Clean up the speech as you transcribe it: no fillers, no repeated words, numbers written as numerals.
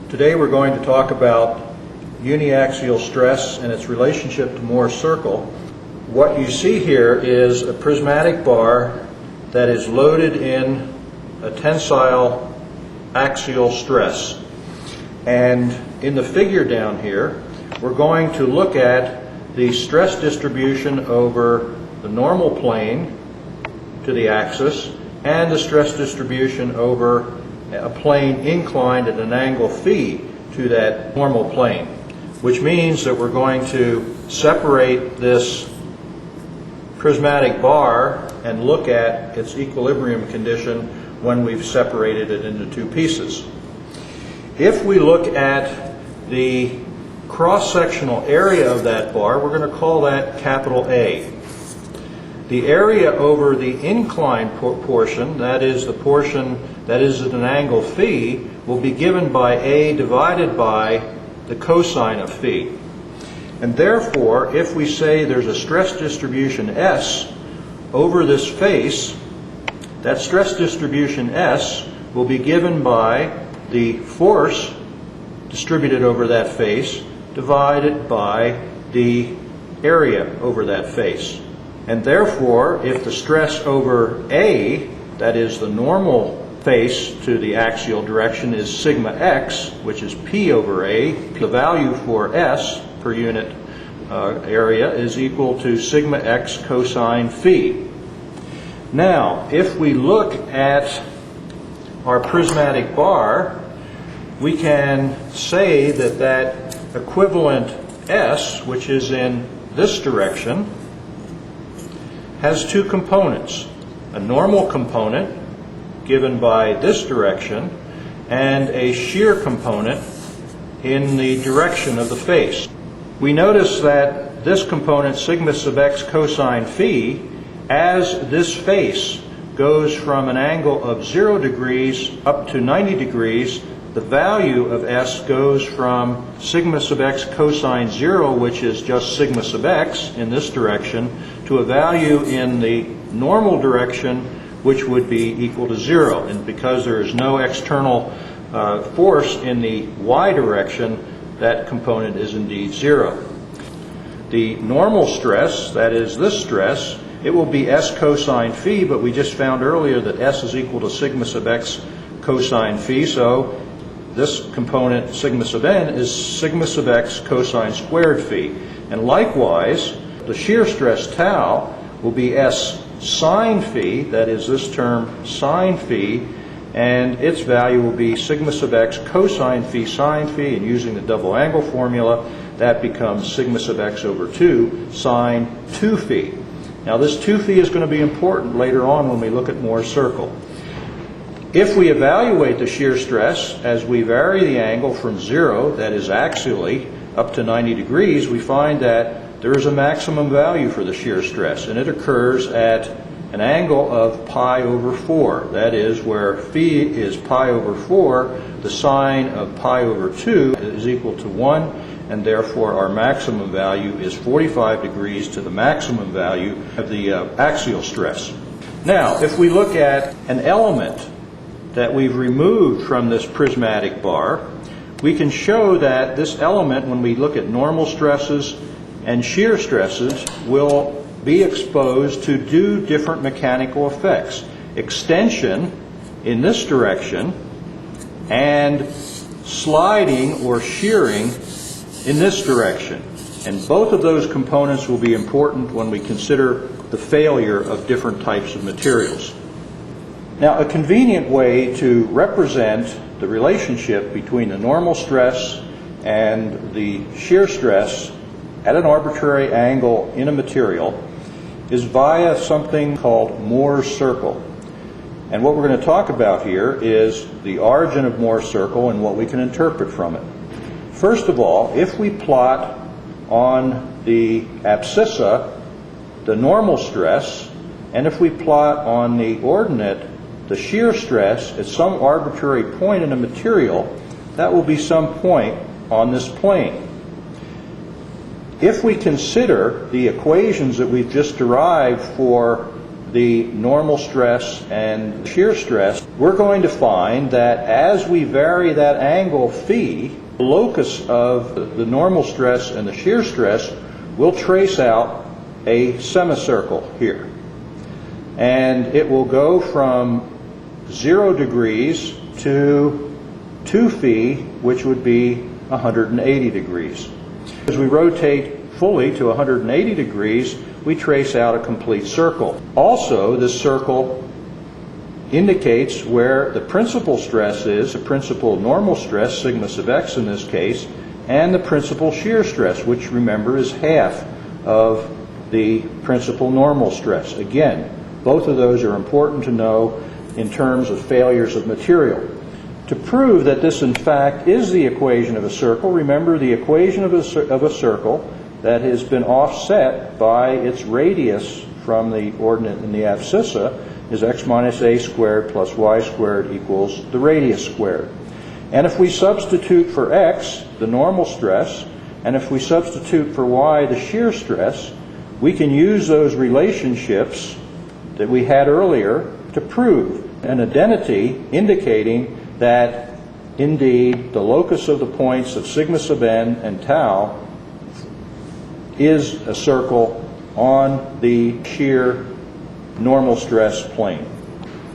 Today we're going to talk about uniaxial stress and its relationship to Mohr's circle. What you see here is a prismatic bar that is loaded in a tensile axial stress. And in the figure down here, we're going to look at the stress distribution over the normal plane to the axis and the stress distribution over a plane inclined at an angle phi to that normal plane, which means that we're going to separate this prismatic bar and look at its equilibrium condition when we've separated it into two pieces. If we look at the cross-sectional area of that bar, we're going to call that capital A. The area over the inclined portion, that is the portion that is at an angle phi, will be given by A divided by the cosine of phi. And therefore, if we say there's a stress distribution S over this face, that stress distribution S will be given by the force distributed over that face divided by the area over that face. And therefore, if the stress over A, that is the normal face to the axial direction, is sigma x, which is P over A, the value for S per unit area is equal to sigma x cosine phi. Now, if we look at our prismatic bar, we can say that that equivalent S, which is in this direction, has two components: a normal component given by this direction and a shear component in the direction of the face. We notice that this component, sigma sub x cosine phi, as this face goes from an angle of 0 degrees up to 90 degrees, the value of S goes from sigma sub x cosine 0, which is just sigma sub x in this direction, to a value in the normal direction, which would be equal to 0. And because there is no external force in the y direction, that component is indeed 0. The normal stress, that is this stress, it will be S cosine phi, but we just found earlier that S is equal to sigma sub x cosine phi, so this component, sigma sub n, is sigma sub x cosine squared phi. And likewise, the shear stress tau will be S sine phi, that is this term sine phi, and its value will be sigma sub x cosine phi sine phi, and using the double angle formula, that becomes sigma sub x over 2 sine 2 phi. Now this 2 phi is going to be important later on when we look at Mohr's circle. If we evaluate the shear stress as we vary the angle from 0, that is axially, up to 90 degrees, we find that there is a maximum value for the shear stress, and it occurs at an angle of pi over 4. That is, where phi is pi over 4, the sine of pi over 2 is equal to 1, and therefore our maximum value is 45 degrees to the maximum value of the axial stress. Now, if we look at an element that we've removed from this prismatic bar, we can show that this element, when we look at normal stresses and shear stresses, will be exposed to two different mechanical effects: extension in this direction and sliding or shearing in this direction. And both of those components will be important when we consider the failure of different types of materials. Now, a convenient way to represent the relationship between the normal stress and the shear stress at an arbitrary angle in a material is via something called Mohr's circle. And what we're going to talk about here is the origin of Mohr's circle and what we can interpret from it. First of all, if we plot on the abscissa the normal stress, and if we plot on the ordinate the shear stress at some arbitrary point in a material, that will be some point on this plane. If we consider the equations that we've just derived for the normal stress and shear stress, we're going to find that as we vary that angle phi, the locus of the normal stress and the shear stress will trace out a semicircle here. And it will go from 0 degrees to 2 phi, which would be 180 degrees. As we rotate fully to 180 degrees, we trace out a complete circle. Also, this circle indicates where the principal stress is, the principal normal stress, sigma sub x in this case, and the principal shear stress, which remember is half of the principal normal stress. Again, both of those are important to know in terms of failures of material. To prove that this in fact is the equation of a circle, remember the equation of a circle that has been offset by its radius from the ordinate in the abscissa is x minus a squared plus y squared equals the radius squared. And if we substitute for x the normal stress, and if we substitute for y the shear stress, we can use those relationships that we had earlier to prove an identity indicating that indeed the locus of the points of sigma sub n and tau is a circle on the shear normal stress plane.